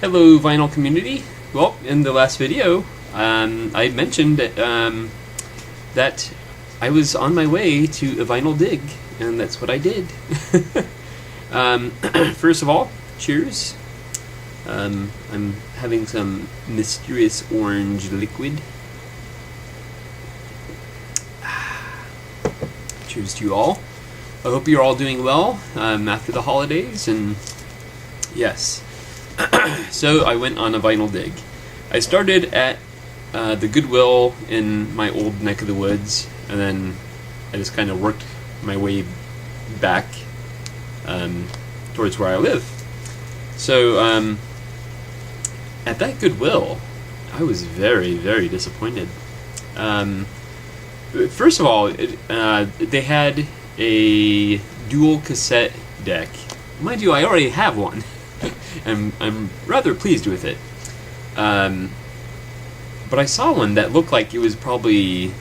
Hello, vinyl community. Well, in the last video, I mentioned that I was on my way to a vinyl dig, and that's what I did. First of all, cheers. I'm having some mysterious orange liquid. Cheers to you all. I hope you're all doing well after the holidays, and yes. So I went on a vinyl dig. I started at the Goodwill in my old neck of the woods, and then I just kind of worked my way back towards where I live. So at that Goodwill, I was very, very disappointed. First of all, they had a dual cassette deck. Mind you, I already have one. I'm rather pleased with it. But I saw one that looked like it was probably,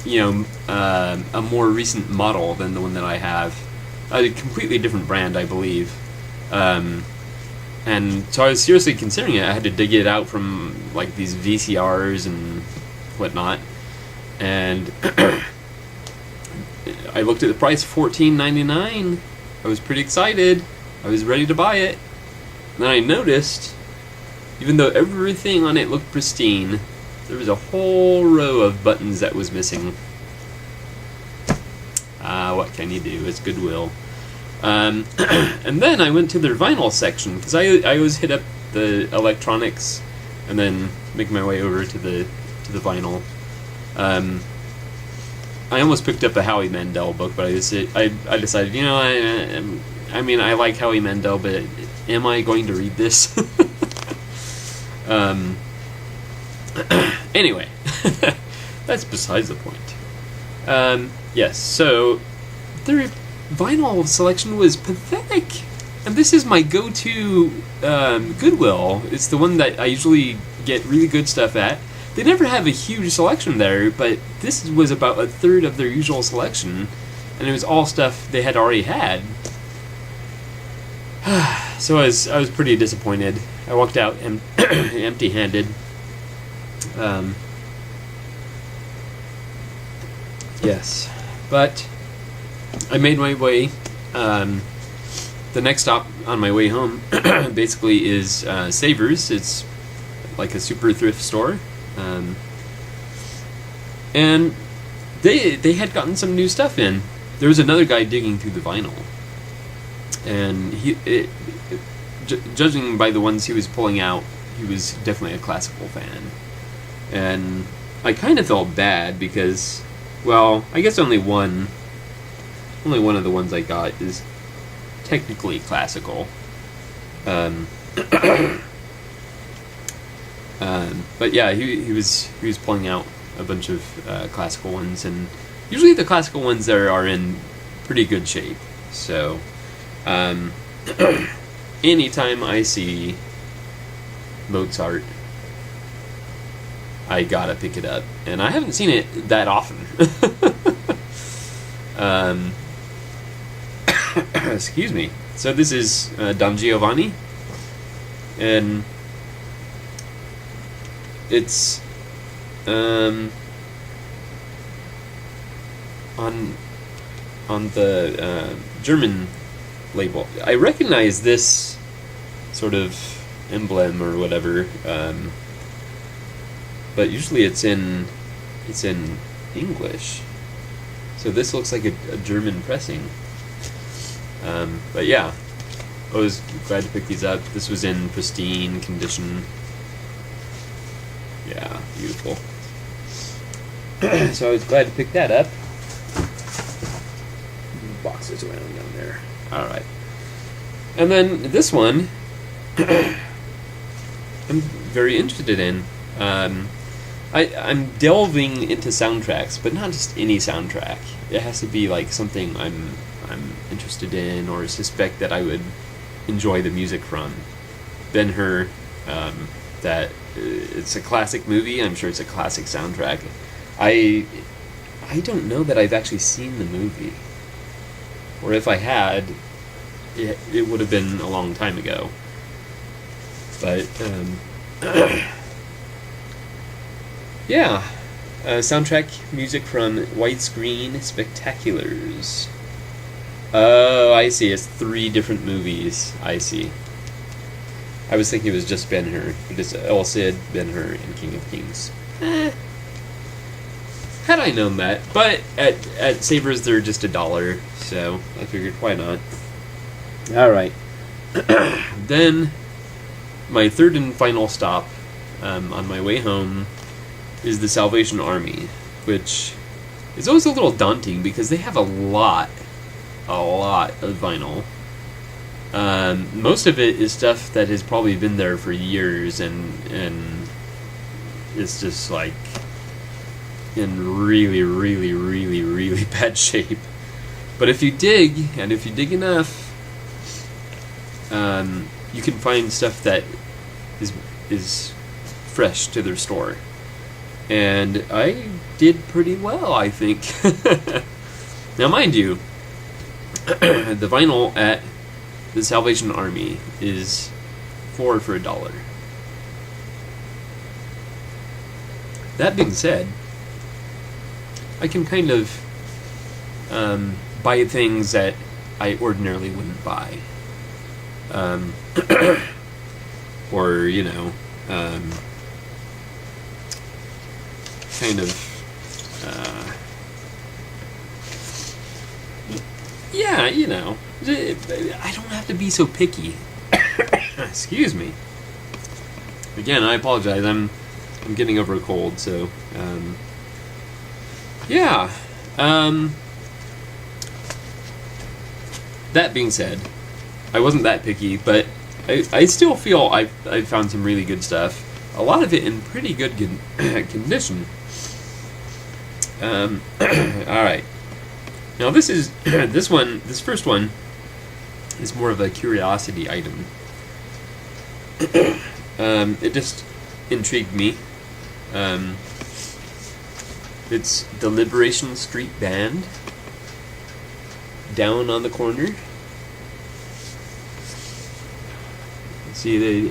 a more recent model than the one that I have. A completely different brand, I believe. And so I was seriously considering it. I had to dig it out from like these VCRs and whatnot. And I looked at the price, $14.99. I was pretty excited. I was ready to buy it. And then I noticed, even though everything on it looked pristine, there was a whole row of buttons that was missing. What can you do? It's Goodwill. And then I went to their vinyl section, because I always hit up the electronics and then make my way over to the vinyl. I almost picked up a Howie Mandel book, but I decided, I like Howie Mandel, but am I going to read this? Anyway, that's besides the point. Yes, so their vinyl selection was pathetic. And this is my go-to Goodwill. It's the one that I usually get really good stuff at. They never have a huge selection there, but this was about a third of their usual selection, and it was all stuff they had already had. So I was pretty disappointed. I walked out empty-handed. Yes, but I made my way. The next stop on my way home basically is Savers. It's like a super thrift store. And they had gotten some new stuff in. There was another guy digging through the vinyl, and judging by the ones he was pulling out, he was definitely a classical fan. And I kind of felt bad because, well, I guess only one of the ones I got is technically classical. But yeah, he was pulling out a bunch of classical ones, and usually the classical ones there are in pretty good shape. So anytime I see Mozart, I gotta pick it up, and I haven't seen it that often. Excuse me. So this is Don Giovanni, and it's on the German label. I recognize this sort of emblem or whatever, but usually it's in English. So this looks like a German pressing. But yeah, I was glad to pick these up. This was in pristine condition. Yeah, beautiful. So I was glad to pick that up. Boxes around down there. Alright. And then this one, I'm very interested in. I'm delving into soundtracks, but not just any soundtrack. It has to be like something I'm interested in or suspect that I would enjoy the music from. Ben-Hur, that it's a classic movie. I'm sure it's a classic soundtrack. I don't know that I've actually seen the movie, or if I had, it would have been a long time ago. But yeah, soundtrack music from Widescreen Spectaculars. Oh, I see. It's 3 different movies. I see. I was thinking it was just Ben-Hur, but it's El Cid, Ben-Hur, and King of Kings. Had I known that, but at Savers they're just $1, so I figured why not. All right. Then my third and final stop on my way home is the Salvation Army, which is always a little daunting because they have a lot of vinyl. Most of it is stuff that has probably been there for years and it's just like in really, really, really, really bad shape. But if you dig, and if you dig enough, you can find stuff that is fresh to their store. And I did pretty well, I think. Now, mind you, the vinyl at the Salvation Army is 4 for $1. That being said, I can kind of buy things that I ordinarily wouldn't buy. Or, you know, kind of, yeah, you know, I don't have to be so picky. Excuse me. Again, I apologize. I'm getting over a cold, so yeah. That being said, I wasn't that picky, but I still feel I found some really good stuff. A lot of it in pretty good condition. All right. Now this is this first one is more of a curiosity item. It just intrigued me. It's the Liberation Street Band, Down on the Corner. See, they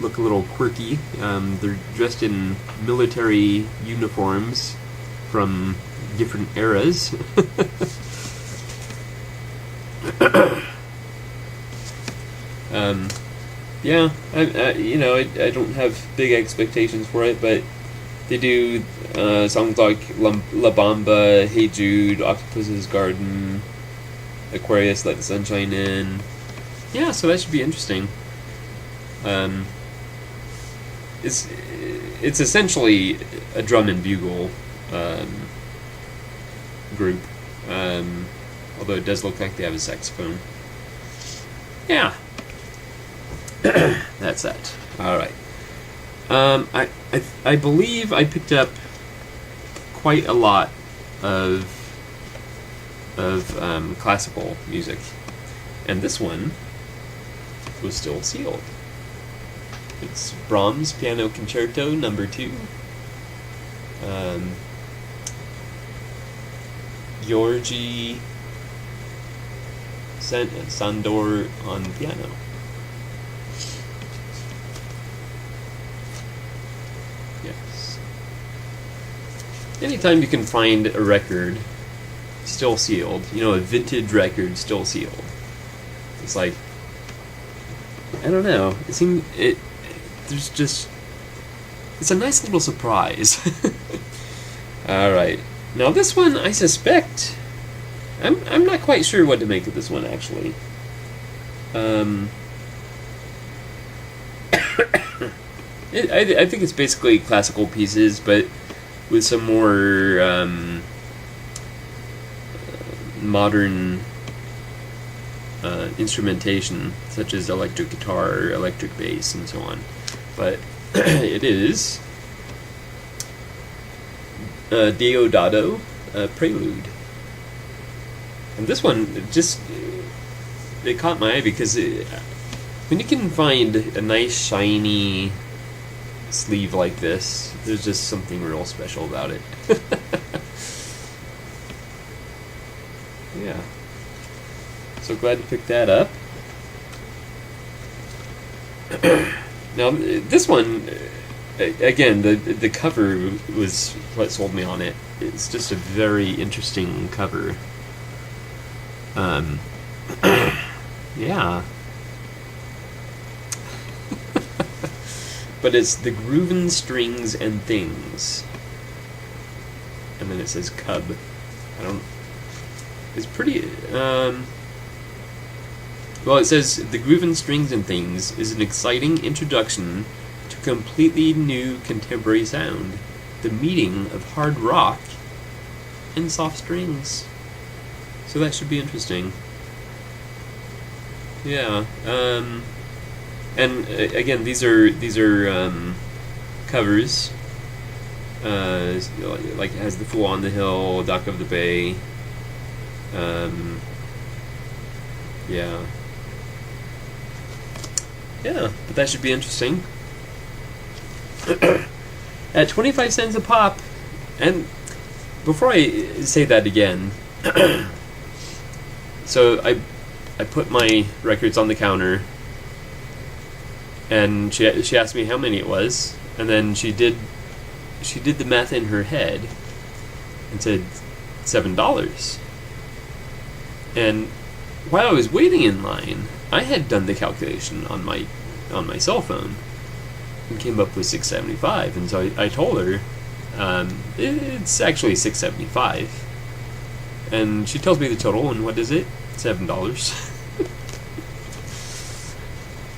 look a little quirky. They're dressed in military uniforms from different eras. Yeah, I don't have big expectations for it, but they do songs like La Bamba, Hey Jude, Octopus's Garden, Aquarius, Let the Sunshine In. Yeah, so that should be interesting. It's essentially a drum and bugle group, although it does look like they have a saxophone. Yeah. That's that. All right. I believe I picked up quite a lot of classical music, and this one was still sealed. It's Brahms Piano Concerto No. 2. Georgi Sandor on piano. Yes. Anytime you can find a record still sealed, a vintage record still sealed, it's like, I don't know, it's a nice little surprise. Alright, now this one, I suspect, I'm not quite sure what to make of this one, actually. I think it's basically classical pieces, but with some more modern instrumentation, such as electric guitar, electric bass, and so on. But it is Deodato Prelude. And this one, it caught my eye because when you can find a nice shiny sleeve like this, there's just something real special about it. Yeah. So glad to pick that up. Now, this one, again, the cover was what sold me on it. It's just a very interesting cover. Yeah. But it's the Groovin' Strings and Things. And then it says Cub. It's pretty, well, it says, the Groovin' Strings and Things is an exciting introduction to completely new contemporary sound. The meeting of hard rock and soft strings. So that should be interesting. Yeah, and again, these are covers. Like it has the Fool on the Hill, Dock of the Bay. Yeah. Yeah, but that should be interesting. At 25 cents a pop, and before I say that again, so I put my records on the counter, and she asked me how many it was, and then she did the math in her head and said $7. And while I was waiting in line, I had done the calculation on my cell phone and came up with $6.75. And so I told her it's actually $6.75, and she tells me the total, and what is it? $7.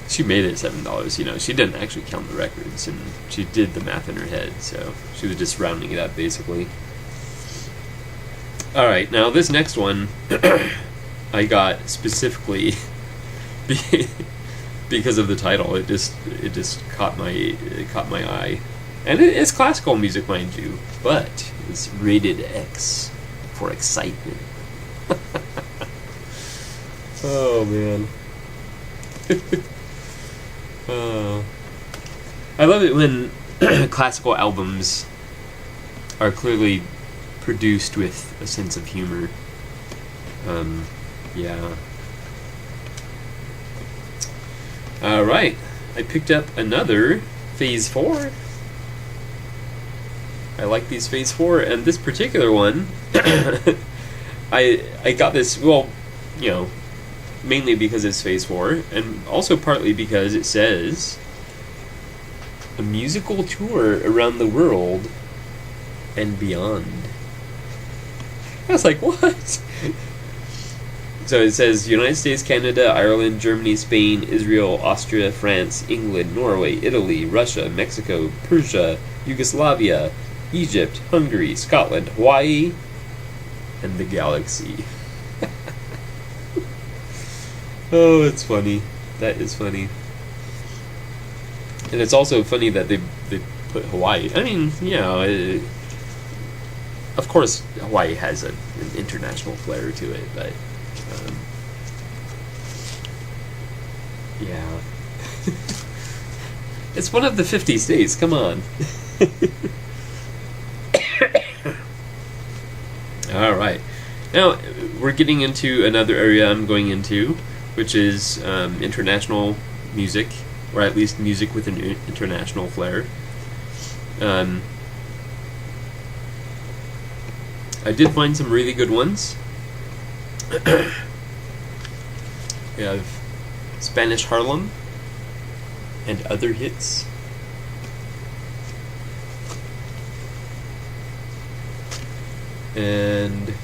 She made it $7. You know, she didn't actually count the records, and she did the math in her head, so she was just rounding it up basically. All right, now this next one I got specifically because of the title. It just caught my eye, and it's classical music, mind you, but it's rated X for excitement. Oh man. I love it when classical albums are clearly produced with a sense of humor. Yeah. Alright, I picked up another Phase 4. I like these Phase 4, and this particular one, I got this, well, you know, mainly because it's Phase 4, and also partly because it says a musical tour around the world and beyond. I was like, what? So it says United States, Canada, Ireland, Germany, Spain, Israel, Austria, France, England, Norway, Italy, Russia, Mexico, Persia, Yugoslavia, Egypt, Hungary, Scotland, Hawaii, and the galaxy. Oh, it's funny. That is funny. And it's also funny that they put Hawaii. I mean, you know, of course Hawaii has an international flair to it, but yeah. It's one of the 50 states, come on. Alright. Now, we're getting into another area I'm going into, which is international music, or at least music with an international flair. I did find some really good ones. We have Spanish Harlem and Other Hits. And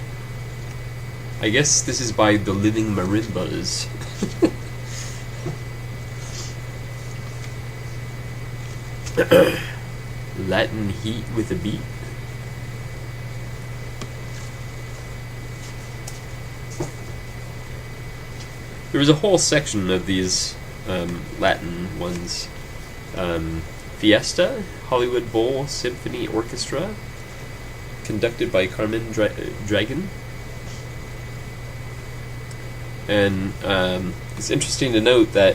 I guess this is by the Living Marimbas. Latin Heat with a Beat. There was a whole section of these Latin ones. Fiesta, Hollywood Bowl Symphony Orchestra, conducted by Carmen Dragon. And it's interesting to note that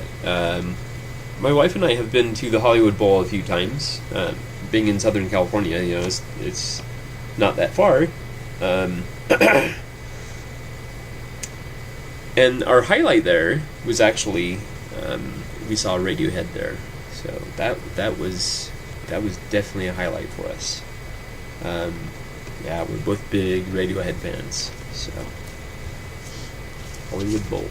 my wife and I have been to the Hollywood Bowl a few times. Being in Southern California, you know, it's not that far. And our highlight there was actually we saw Radiohead there, so that was definitely a highlight for us. Yeah, we're both big Radiohead fans, so Hollywood Bowl.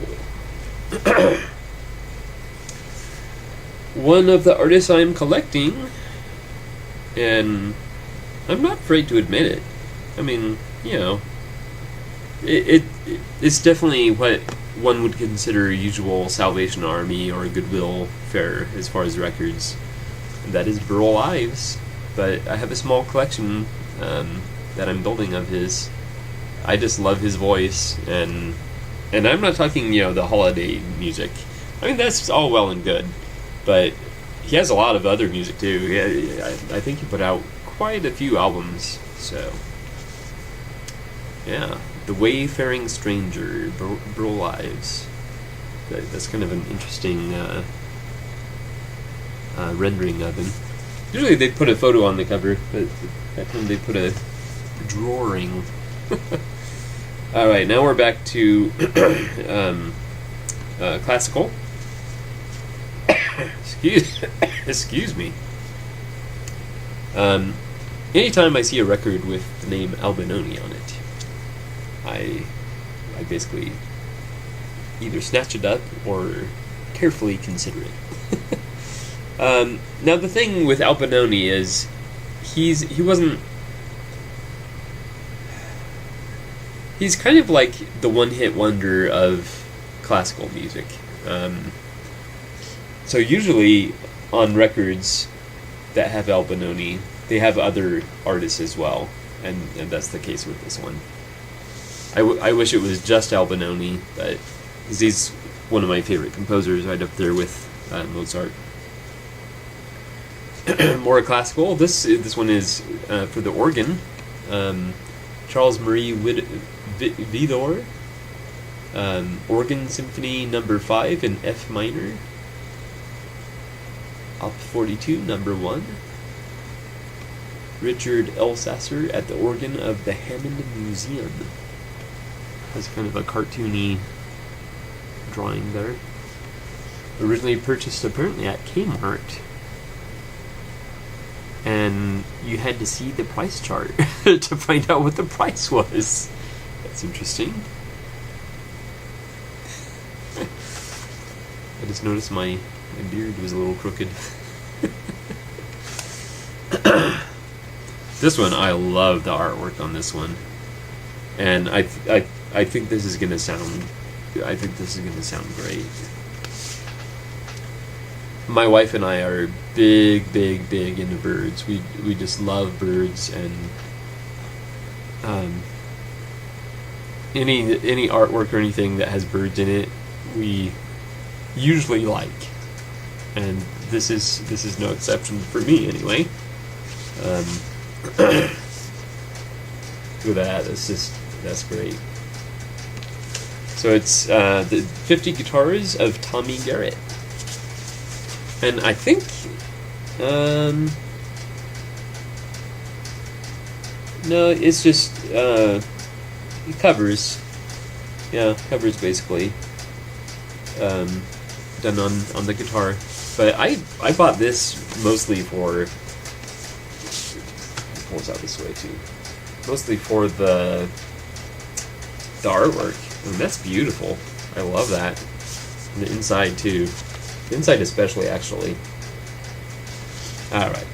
One of the artists I'm collecting, and I'm not afraid to admit it. I mean, you know, it's definitely what one would consider usual Salvation Army or Goodwill fare as far as records. And that is Burl Ives, but I have a small collection that I'm building of his. I just love his voice, and I'm not talking, you know, the holiday music. I mean, that's all well and good, but he has a lot of other music too. Yeah, I think he put out quite a few albums. So, yeah, The Wayfaring Stranger, Burl Ives. That's kind of an interesting rendering of him. Usually they put a photo on the cover, but that time they put a drawing. Alright, now we're back to classical. Excuse me. Anytime I see a record with the name Albinoni on it, I basically either snatch it up or carefully consider it. Now the thing with Albinoni is he's kind of like the one-hit wonder of classical music. So usually on records that have Albinoni, they have other artists as well, and that's the case with this one. I wish it was just Albinoni, but he's one of my favorite composers, right up there with Mozart. More classical. This one is for the organ. Charles Marie Widor. Organ Symphony Number 5 in F minor. Op 42, Number 1. Richard Elsasser at the organ of the Hammond Museum. Has kind of a cartoony drawing there. Originally purchased apparently at Kmart. And you had to see the price chart to find out what the price was. That's interesting. I just noticed my beard was a little crooked. This one, I love the artwork on this one, and I think this is gonna sound. I think this is gonna sound great. My wife and I are big into birds. We just love birds, and any artwork or anything that has birds in it, we usually like, and this is no exception for me anyway. Look at that! That's great. So it's the 50 guitars of Tommy Garrett. And I think, no, it's just covers. Yeah, covers basically. Done on the guitar. But I bought this mostly for. Pull this out this way too. Mostly for the artwork. I mean, that's beautiful. I love that. And the inside too. The inside especially, actually. Alright.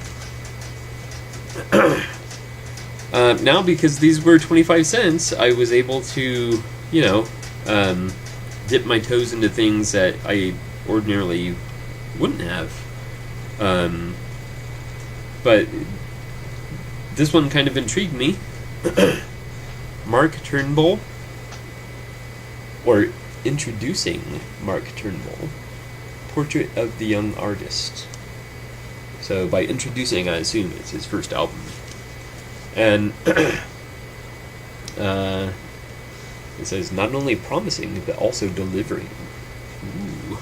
Now, because these were 25 cents, I was able to, you know, dip my toes into things that I ordinarily wouldn't have. But this one kind of intrigued me. Mark Turnbull, or Introducing Mark Turnbull, Portrait of the Young Artist. So by introducing, I assume it's his first album. And it says, not only promising, but also delivering. Ooh.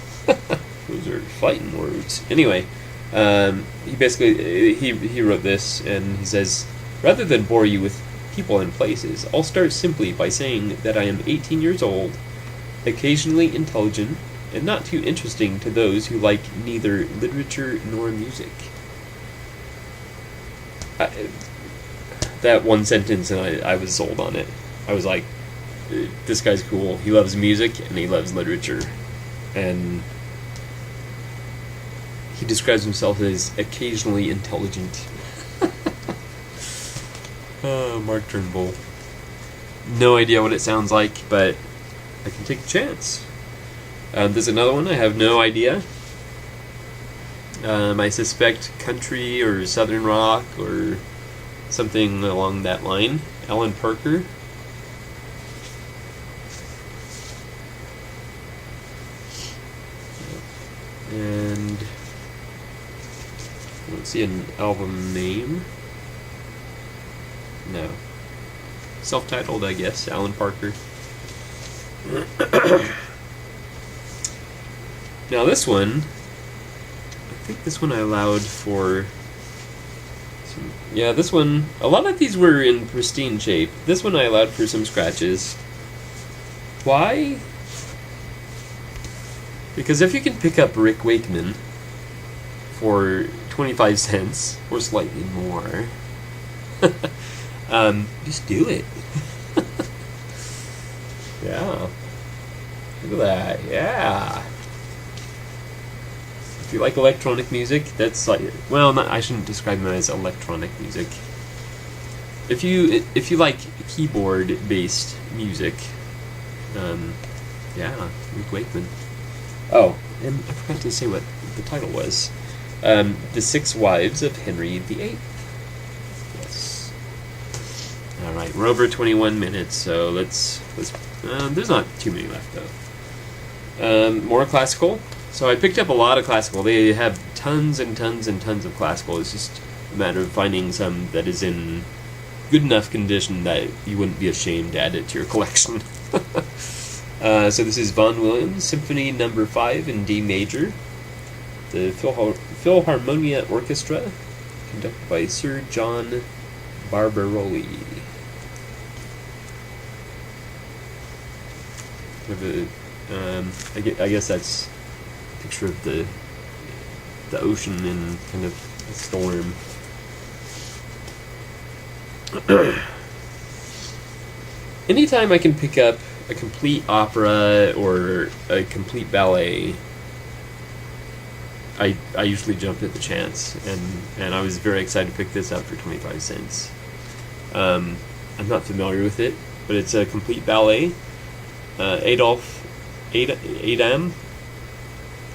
Those are fighting words. Anyway, he basically, he wrote this, and he says, rather than bore you with people and places, I'll start simply by saying that I am 18 years old, occasionally intelligent, and not too interesting to those who like neither literature nor music. That one sentence, and I was sold on it. I was like, this guy's cool. He loves music and he loves literature. And he describes himself as occasionally intelligent. Oh, Mark Turnbull. No idea what it sounds like, but I can take a chance. There's another one, I have no idea. I suspect country or southern rock or something along that line. Alan Parker. And I don't see an album name. No. Self-titled, I guess. Alan Parker. Now this one, I think this one I allowed for some, yeah, this one, a lot of these were in pristine shape. This one I allowed for some scratches. Why? Because if you can pick up Rick Wakeman for 25 cents, or slightly more, just do it. Yeah. Look at that, yeah. If you like electronic music, that's like, well, not, I shouldn't describe them as electronic music. If you like keyboard-based music, yeah, Rick Wakeman. Oh, and I forgot to say what the title was. The Six Wives of Henry VIII. Yes. All right, we're over 21 minutes, so let's. There's not too many left though. More classical. So I picked up a lot of classical. They have tons and tons and tons of classical. It's just a matter of finding some that is in good enough condition that you wouldn't be ashamed to add it to your collection. So this is Vaughan Williams Symphony No. 5 in D major. The Philharmonia Orchestra, conducted by Sir John Barbaroli. I guess that's a picture of the ocean in kind of a storm. Anytime I can pick up a complete opera or a complete ballet, I usually jump at the chance, and I was very excited to pick this up for 25 cents. I'm not familiar with it, but it's a complete ballet. Adam,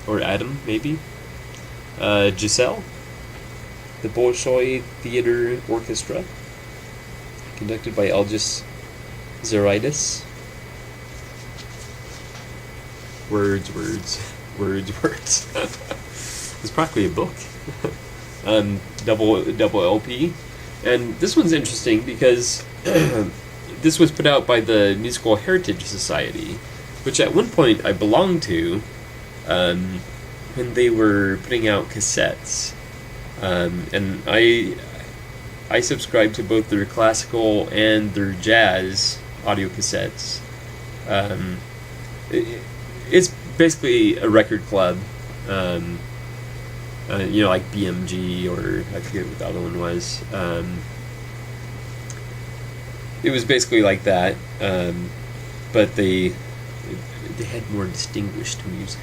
or Adam, maybe. Giselle, the Bolshoi Theater Orchestra, conducted by Elgis Zeritis. Words. It's practically a book. Double LP. And this one's interesting because this was put out by the Musical Heritage Society, which at one point I belonged to when they were putting out cassettes. And I subscribed to both their classical and their jazz audio cassettes. It's basically a record club, like BMG, or I forget what the other one was. It was basically like that, but they had more distinguished music.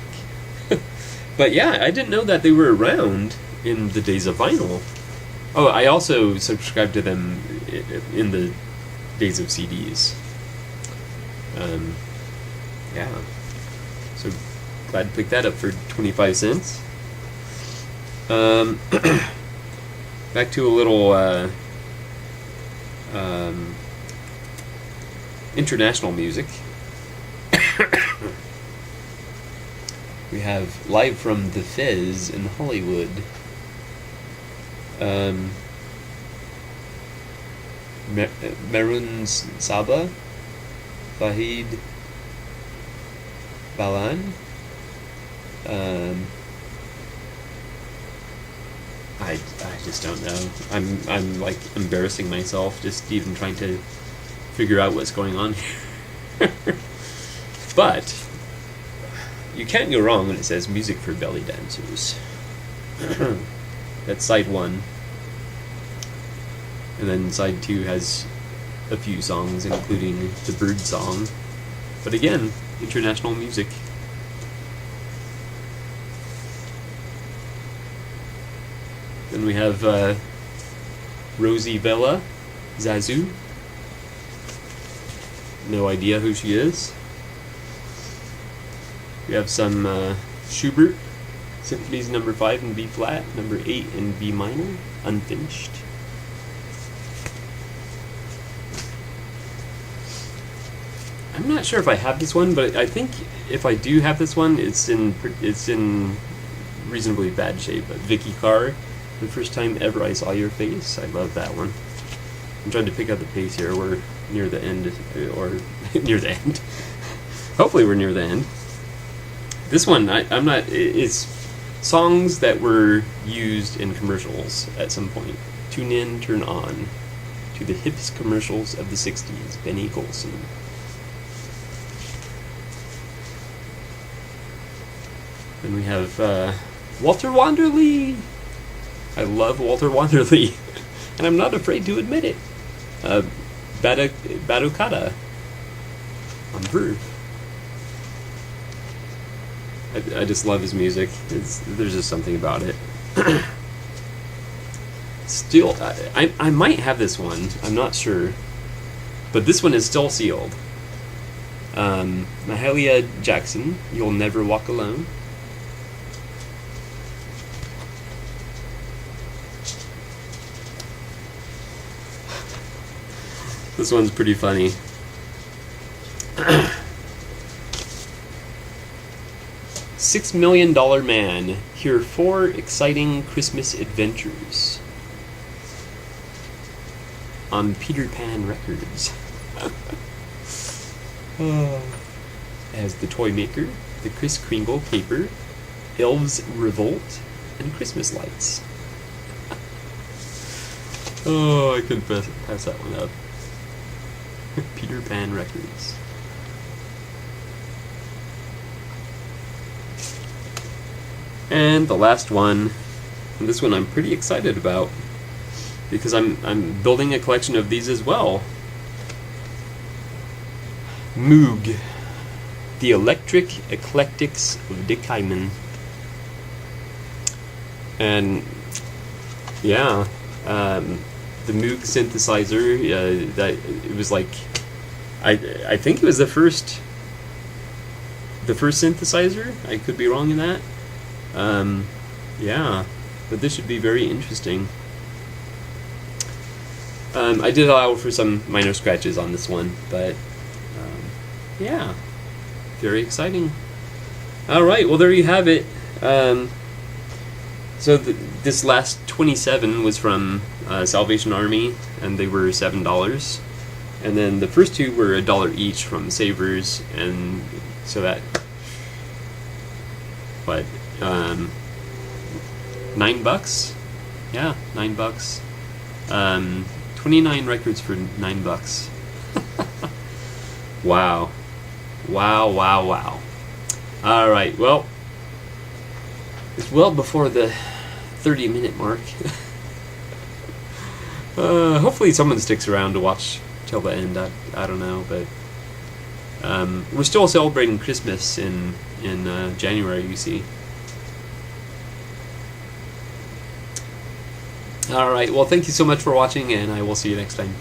But yeah, I didn't know that they were around in the days of vinyl. Oh, I also subscribed to them in the days of CDs. Yeah. So glad to pick that up for 25 cents. Back to a little international music. We have Live from the Fez in Hollywood. Marun Saba, Fahid Balan. I just don't know. I'm like embarrassing myself just even trying to figure out what's going on here. But you can't go wrong when it says music for belly dancers. That's side 1. And then side 2 has a few songs, including the bird song. But again, international music. Then we have Rosie Vela, Zazu. No idea who she is. We have some Schubert, Symphonies number 5 in B flat, number 8 in B minor, unfinished. I'm not sure if I have this one, but I think if I do have this one, it's in reasonably bad shape. But Vicky Carr, The First Time Ever I Saw Your Face. I love that one. I'm trying to pick up the pace here. We're near the end, or near the end. Hopefully we're near the end. This one, I'm not. It's songs that were used in commercials at some point. Tune in, turn on to the hips commercials of the 60s. Benny Golson. Then we have Walter Wanderley. I love Walter Wanderley, and I'm not afraid to admit it. Batucada on Verve. I just love his music. There's just something about it. Still, I might have this one. I'm not sure, but this one is still sealed. Mahalia Jackson, You'll Never Walk Alone. This one's pretty funny. $6 Million Man. Here are 4 exciting Christmas adventures on Peter Pan Records. As The Toy Maker, The Kris Kringle Caper, Elves Revolt, and Christmas Lights. Oh, I could pass that one up. Peter Pan Records. And the last one, and this one I'm pretty excited about because I'm building a collection of these as well. Moog, The Electric Eclectics of Dick Hyman. And yeah, the Moog synthesizer, that it was like, I think it was the first synthesizer. I could be wrong in that. Yeah, but this should be very interesting. I did allow for some minor scratches on this one, but yeah, very exciting. All right, well there you have it. So this last 27 was from Salvation Army, and they were $7. And then the first 2 were $1 each from Savers, and so that, but $9. Yeah, $9. 29 records for $9. Wow. Wow. All right, well, it's well before the 30-minute mark. Hopefully someone sticks around to watch till the end. I don't know, but we're still celebrating Christmas in January, you see. All right, well, thank you so much for watching, and I will see you next time.